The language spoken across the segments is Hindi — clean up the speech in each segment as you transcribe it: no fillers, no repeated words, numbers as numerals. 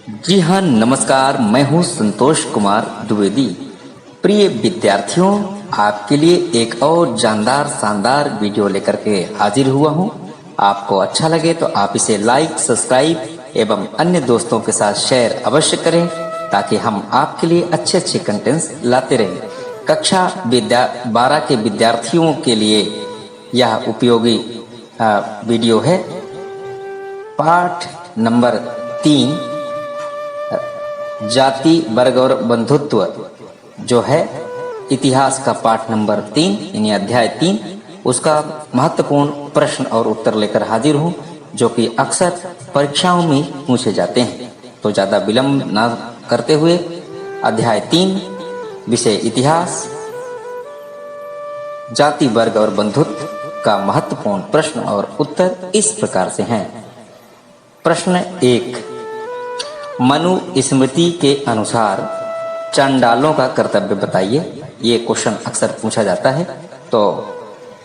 जी हाँ, नमस्कार। मैं हूँ संतोष कुमार द्विवेदी। प्रिय विद्यार्थियों, आपके लिए एक और जानदार शानदार वीडियो लेकर के हाजिर हुआ हूँ। आपको अच्छा लगे तो आप इसे लाइक, सब्सक्राइब एवं अन्य दोस्तों के साथ शेयर अवश्य करें, ताकि हम आपके लिए अच्छे अच्छे कंटेंट्स लाते रहें। कक्षा 12 के विद्यार्थियों के लिए यह उपयोगी वीडियो है। पाठ नंबर 3, जाति, वर्ग और बंधुत्व, जो है इतिहास का पाठ नंबर 3 यानी अध्याय 3, उसका महत्वपूर्ण प्रश्न और उत्तर लेकर हाजिर हूँ, जो कि अक्सर परीक्षाओं में पूछे जाते हैं। तो ज्यादा विलंब न करते हुए अध्याय 3, विषय इतिहास, जाति, वर्ग और बंधुत्व का महत्वपूर्ण प्रश्न और उत्तर इस प्रकार से हैं। प्रश्न 1, मनु स्मृति के अनुसार चंडालों का कर्तव्य बताइए। ये क्वेश्चन अक्सर पूछा जाता है। तो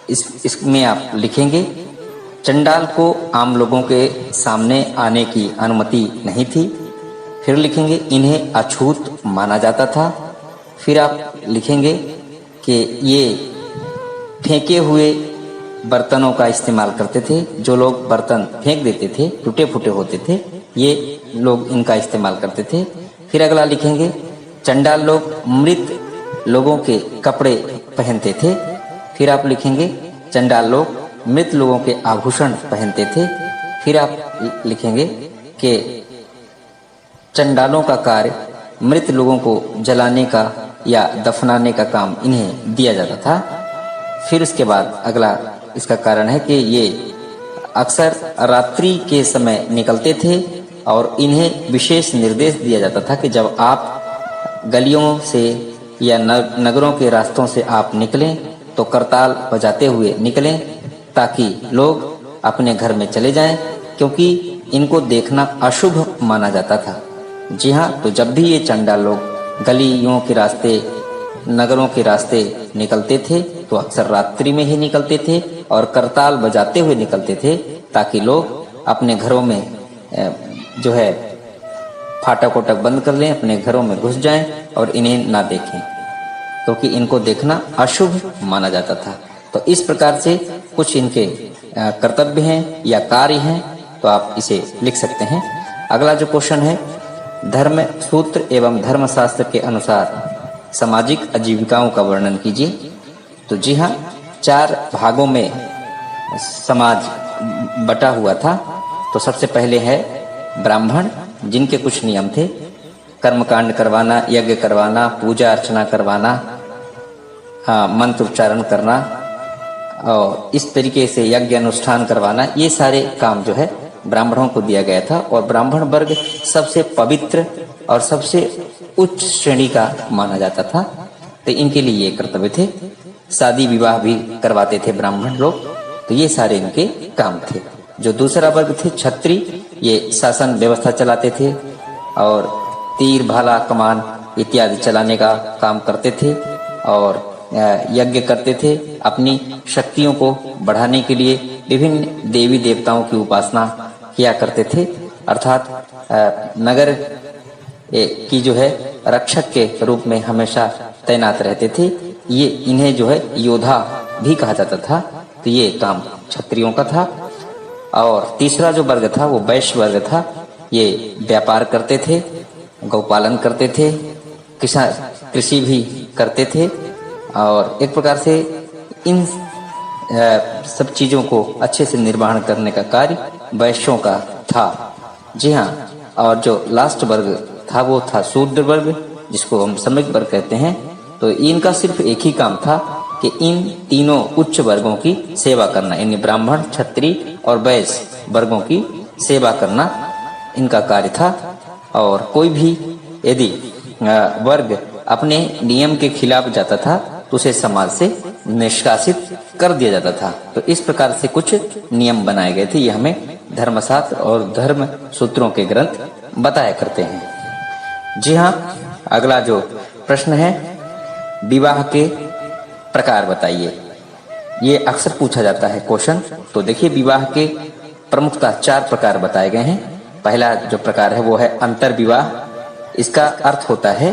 इसमें आप लिखेंगे, चंडाल को आम लोगों के सामने आने की अनुमति नहीं थी। फिर लिखेंगे, इन्हें अछूत माना जाता था। फिर आप लिखेंगे कि ये फेंके हुए बर्तनों का इस्तेमाल करते थे। जो लोग बर्तन फेंक देते थे, टूटे फूटे होते थे, ये लोग इनका इस्तेमाल करते थे। फिर अगला लिखेंगे, चंडाल लोग मृत लोगों के कपड़े पहनते थे। फिर आप लिखेंगे, चंडाल लोग मृत लोगों के आभूषण पहनते थे। फिर आप लिखेंगे कि चंडालों का कार्य मृत लोगों को जलाने का या दफनाने का काम इन्हें दिया जाता था। फिर उसके बाद अगला इसका कारण है कि ये अक्सर रात्रि के समय निकलते थे और इन्हें विशेष निर्देश दिया जाता था कि जब आप गलियों से या नगरों के रास्तों से आप निकलें तो करताल बजाते हुए निकलें, ताकि लोग अपने घर में चले जाएं, क्योंकि इनको देखना अशुभ माना जाता था। जी हाँ, तो जब भी ये चंडाल लोग गलियों के रास्ते, नगरों के रास्ते निकलते थे तो अक्सर रात्रि में ही निकलते थे और करताल बजाते हुए निकलते थे, ताकि लोग अपने घरों में जो है फाटक वोटक बंद कर लें, अपने घरों में घुस जाएं और इन्हें ना देखें, क्योंकि इनको देखना अशुभ माना जाता था। तो इस प्रकार से कुछ इनके कर्तव्य हैं या कार्य हैं, तो आप इसे लिख सकते हैं। अगला जो क्वेश्चन है, धर्म सूत्र एवं धर्मशास्त्र के अनुसार सामाजिक आजीविकाओं का वर्णन कीजिए। तो जी हाँ, 4 भागों में समाज बटा हुआ था। तो सबसे पहले है ब्राह्मण, जिनके कुछ नियम थे, कर्मकांड करवाना, यज्ञ करवाना, पूजा अर्चना करवाना, मंत्र उच्चारण करना और इस तरीके से यज्ञ अनुष्ठान करवाना, ये सारे काम जो है ब्राह्मणों को दिया गया था। और ब्राह्मण वर्ग सबसे पवित्र और सबसे उच्च श्रेणी का माना जाता था, तो इनके लिए ये कर्तव्य थे। शादी विवाह भी करवाते थे ब्राह्मण लोग, तो ये सारे इनके काम थे। जो दूसरा वर्ग थे क्षत्रिय, ये शासन व्यवस्था चलाते थे और तीर, भाला, कमान इत्यादि चलाने का काम करते थे और यज्ञ करते थे। अपनी शक्तियों को बढ़ाने के लिए विभिन्न देवी देवताओं की उपासना किया करते थे, अर्थात नगर की जो है रक्षक के रूप में हमेशा तैनात रहते थे। ये इन्हें जो है योद्धा भी कहा जाता था। तो ये काम क्षत्रियों का था। और तीसरा जो वर्ग था वो वैश्य वर्ग था। ये व्यापार करते थे, गौपालन करते थे, कृषि भी करते थे और एक प्रकार से इन सब चीजों को अच्छे से निर्वहन करने का कार्य वैश्यों का था। जी हाँ, और जो लास्ट वर्ग था वो था शूद्र वर्ग, जिसको हम श्रमिक वर्ग कहते हैं। तो इनका सिर्फ एक ही काम था कि इन तीनों उच्च वर्गों की सेवा करना, यानी ब्राह्मण, क्षत्रिय और वैश्य वर्गों की सेवा करना इनका कार्य था। और कोई भी यदि वर्ग अपने नियम के खिलाफ जाता था तो उसे समाज से निष्कासित कर दिया जाता था। तो इस प्रकार से कुछ नियम बनाए गए थे। ये हमें धर्मशास्त्र और धर्म सूत्रों के ग्रंथ बताया करते हैं। जी हाँ, अगला जो प्रश्न है, विवाह के प्रकार बताइए। ये अक्सर पूछा जाता है क्वेश्चन। तो देखिए, विवाह के प्रमुखतः 4 प्रकार बताए गए हैं। पहला जो प्रकार है वो है अंतर विवाह। इसका अर्थ होता है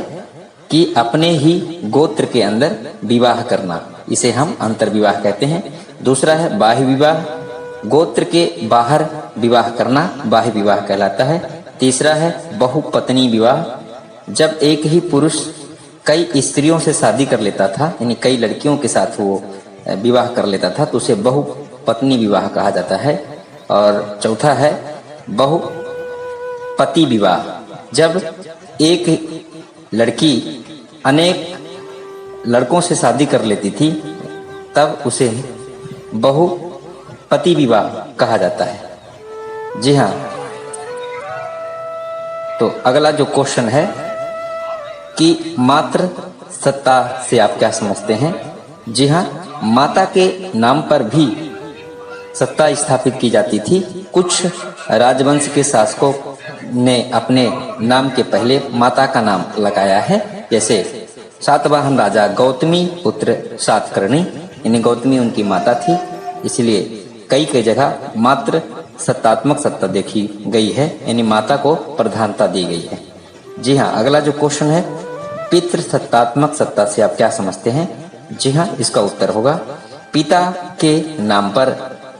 कि अपने ही गोत्र के अंदर विवाह करना, इसे हम अंतर विवाह कहते हैं। दूसरा है बाह्य विवाह, गोत्र के बाहर विवाह करना बाह्य विवाह कहलाता है। तीसरा है बहुपत्नी विवाह, जब एक ही पुरुष कई स्त्रियों से शादी कर लेता था, यानी कई लड़कियों के साथ वो विवाह कर लेता था, तो उसे बहुपत्नी विवाह कहा जाता है। और चौथा है बहुपति विवाह, जब एक लड़की अनेक लड़कों से शादी कर लेती थी तब उसे बहुपति विवाह कहा जाता है। जी हाँ, तो अगला जो क्वेश्चन है कि मातृ सत्ता से आप क्या समझते हैं? जी हाँ, माता के नाम पर भी सत्ता स्थापित की जाती थी। कुछ राजवंश के शासकों ने अपने नाम के पहले माता का नाम लगाया है, जैसे सातवाहन राजा गौतमी पुत्र सातकर्णी, यानी गौतमी उनकी माता थी, इसलिए कई जगह मातृ सत्तात्मक सत्ता देखी गई है, यानी माता को प्रधानता दी गई है। जी हाँ, अगला जो क्वेश्चन है पितृ सत्तात्मक सत्ता से आप क्या समझते हैं? जी हाँ, इसका उत्तर होगा पिता के नाम पर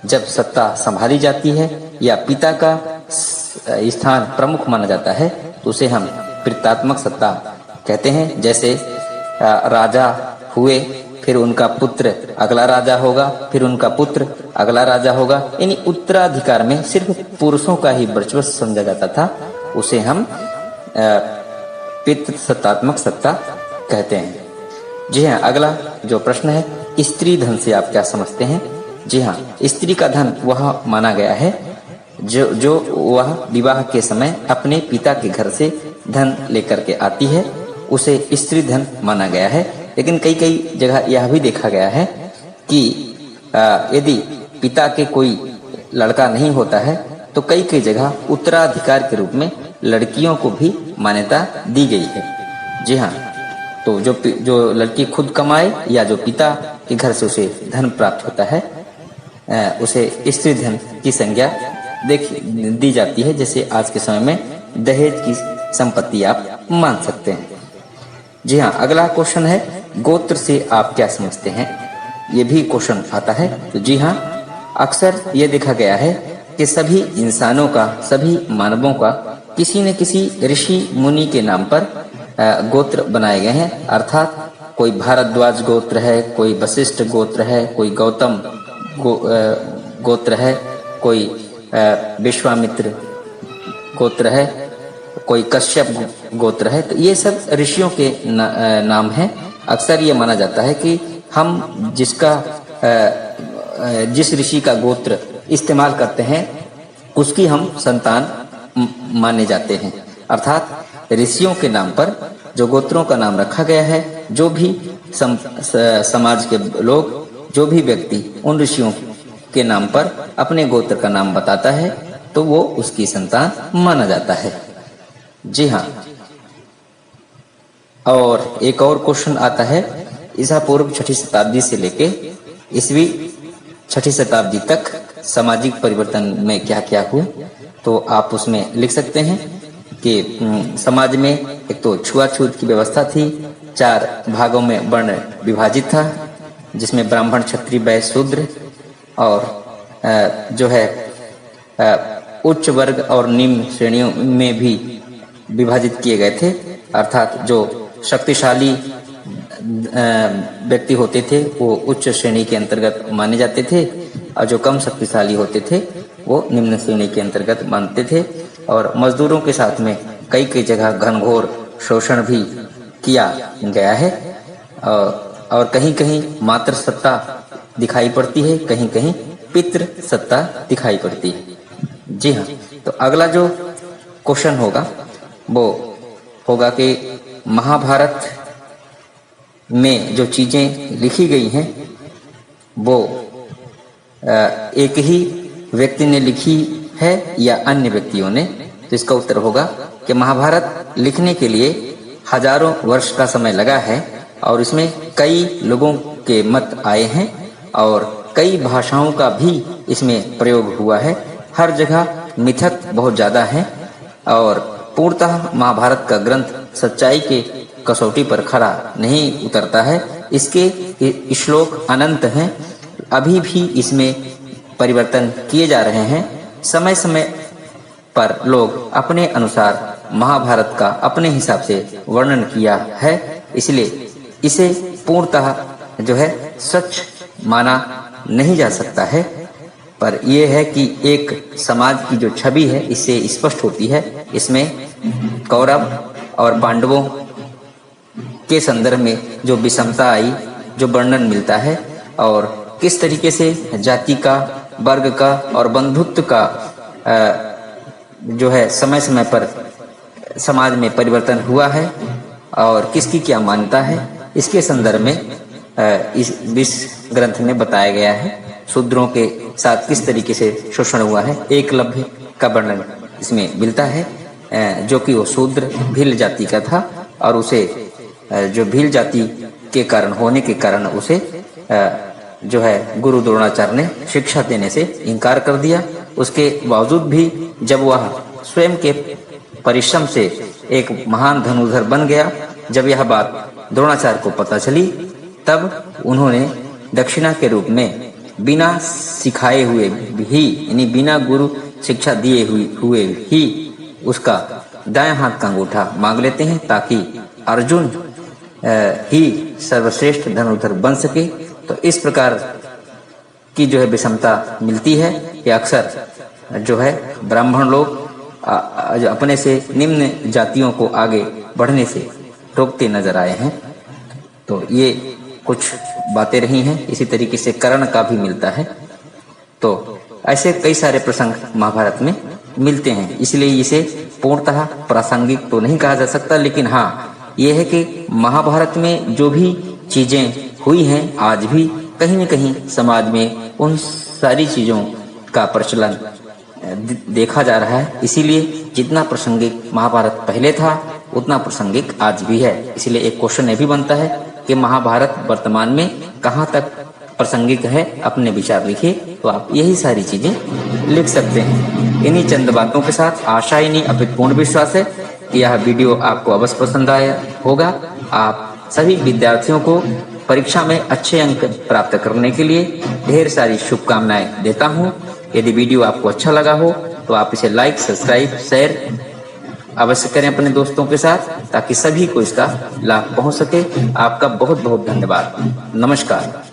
जब सत्ता संभाली जाती है या पिता का स्थान प्रमुख माना जाता है तो उसे हम पितृत्वात्मक सत्ता कहते हैं। जैसे राजा हुए, फिर उनका पुत्र अगला राजा होगा, फिर उनका पुत्र अगला राजा होगा, यानी उत्तराधिकार में सिर्फ पुरुषों का ही वर्चस्व समझा जाता था, उसे हम पितृसत्तात्मक सत्ता कहते हैं। जी हाँ, अगला जो प्रश्न है स्त्री धन से आप क्या समझते हैं? जी हाँ, स्त्री का धन वह माना गया है जो वह विवाह के समय अपने पिता के घर से धन लेकर के आती है, उसे स्त्री धन माना गया है। लेकिन कई जगह यह भी देखा गया है कि यदि पिता के कोई लड़का नहीं होता है तो कई जगह उत्तराधिकार के रूप में लड़कियों को भी मान्यता दी गई है। जी हाँ, तो जो लड़की खुद कमाए या जो पिता के घर से उसे धन प्राप्त होता है उसे स्त्री धन की संज्ञा दी जाती है, जैसे आज के समय में दहेज की संपत्ति आप मान सकते हैं। जी हाँ, अगला क्वेश्चन है गोत्र से आप क्या समझते हैं? ये भी क्वेश्चन आता है। तो जी हाँ, अक्सर ये देखा गया है कि सभी इंसानों का, सभी मानवों का किसी न किसी ऋषि मुनि के नाम पर गोत्र बनाए गए हैं, अर्थात कोई भारद्वाज गोत्र है, कोई वशिष्ठ गोत्र है, कोई गौतम गोत्र है, कोई विश्वामित्र गोत्र है, कोई कश्यप गोत्र है। तो ये सब ऋषियों के नाम हैं। अक्सर ये माना जाता है कि हम जिस ऋषि का गोत्र इस्तेमाल करते हैं उसकी हम संतान माने जाते हैं, अर्थात ऋषियों के नाम पर जो गोत्रों का नाम रखा गया है, जो भी समाज के लोग, जो भी व्यक्ति उन ऋषियों के नाम पर अपने गोत्र का नाम बताता है तो वो उसकी संतान माना जाता है। जी हाँ, और एक और क्वेश्चन आता है ईसा पूर्व 6ठी शताब्दी से लेके ईस्वी 6ठी शताब्दी तक सामाजिक परिवर्तन में क्या क्या हुए, तो आप उसमें लिख सकते हैं कि समाज में एक तो छुआछूत की व्यवस्था थी, 4 भागों में वर्ण विभाजित था, जिसमें ब्राह्मण, क्षत्रिय, वैश्य, शूद्र और जो है उच्च वर्ग और निम्न श्रेणियों में भी विभाजित किए गए थे, अर्थात जो शक्तिशाली व्यक्ति होते थे वो उच्च श्रेणी के अंतर्गत माने जाते थे और जो कम शक्तिशाली होते थे वो निम्न श्रेणी के अंतर्गत मानते थे। और मजदूरों के साथ में कई जगह घनघोर शोषण भी किया गया है और कहीं मातृ सत्ता दिखाई पड़ती है, कहीं पितृ सत्ता दिखाई पड़ती है। जी हाँ, तो अगला जो क्वेश्चन होगा वो होगा कि महाभारत में जो चीजें लिखी गई हैं वो एक ही व्यक्ति ने लिखी है या अन्य व्यक्तियों ने? तो इसका उत्तर होगा कि महाभारत लिखने के लिए हजारों वर्ष का समय लगा है और इसमें कई लोगों के मत आए हैं और कई भाषाओं का भी इसमें प्रयोग हुआ है। हर जगह मिथक बहुत ज़्यादा हैं और पूर्णतः महाभारत का ग्रंथ सच्चाई के कसौटी पर खरा नहीं उतरता है। इसके श्लोक अनंत हैं, अभी भी इसमें परिवर्तन किए जा रहे हैं। समय समय पर लोग अपने अनुसार महाभारत का अपने हिसाब से वर्णन किया है, इसलिए इसे पूर्णतः जो है सच माना नहीं जा सकता है। पर यह है कि एक समाज की जो छवि है इससे स्पष्ट होती है। इसमें कौरव और पांडवों के संदर्भ में जो विषमता आई, जो वर्णन मिलता है और किस तरीके से जाति का, वर्ग का और बंधुत्व का जो है समय समय पर समाज में परिवर्तन हुआ है और किसकी क्या मान्यता है, इसके संदर्भ में इस ग्रंथ में बताया गया है। शूद्रों के साथ किस तरीके से शोषण हुआ है, एकलव्य का वर्णन इसमें मिलता है, जो कि वो शूद्र भील जाति का था और उसे जो भील जाति के कारण होने के कारण उसे जो है गुरु द्रोणाचार्य ने शिक्षा देने से इनकार कर दिया। उसके बावजूद भी जब वह स्वयं के परिश्रम से एक महान धनुर्धर बन गया, जब यह बात द्रोणाचार्य को पता चली, तब उन्होंने दक्षिणा के रूप में बिना सिखाए हुए भी, यानी बिना गुरु शिक्षा दिए हुए ही उसका दायां हाथ का अंगूठा मांग लेते हैं ताकि अर्जुन ही सर्वश्रेष्ठ धनुर्धर बन सके। तो इस प्रकार की जो है विषमता मिलती है कि अक्सर जो है ब्राह्मण लोग अपने से निम्न जातियों को आगे बढ़ने से रोकते नजर आए हैं। तो ये कुछ बातें रही हैं। इसी तरीके से कर्ण का भी मिलता है। तो ऐसे कई सारे प्रसंग महाभारत में मिलते हैं, इसलिए इसे पूर्णतः प्रासंगिक तो नहीं कहा जा सकता, लेकिन हाँ यह है कि महाभारत में जो भी चीजें हुई हैं आज भी कहीं न कहीं समाज में उन सारी चीजों का प्रचलन देखा जा रहा है। इसीलिए जितना प्रासंगिक महाभारत पहले था उतना प्रासंगिक आज भी है। इसलिए एक क्वेश्चन ये भी बनता है कि महाभारत वर्तमान में कहाँ तक प्रासंगिक है, अपने विचार लिखिए। तो आप यही सारी चीजें लिख सकते हैं। इन्हीं चंद बातों के साथ आशा ही नहीं अपितु पूर्ण विश्वास है कि यह वीडियो आपको अवश्य पसंद आया होगा। आप सभी विद्यार्थियों को परीक्षा में अच्छे अंक प्राप्त करने के लिए ढेर सारी शुभकामनाएं देता हूं। यदि वीडियो आपको अच्छा लगा हो तो आप इसे लाइक, सब्सक्राइब, शेयर अवश्य करें अपने दोस्तों के साथ, ताकि सभी को इसका लाभ पहुंच सके। आपका बहुत बहुत धन्यवाद। नमस्कार।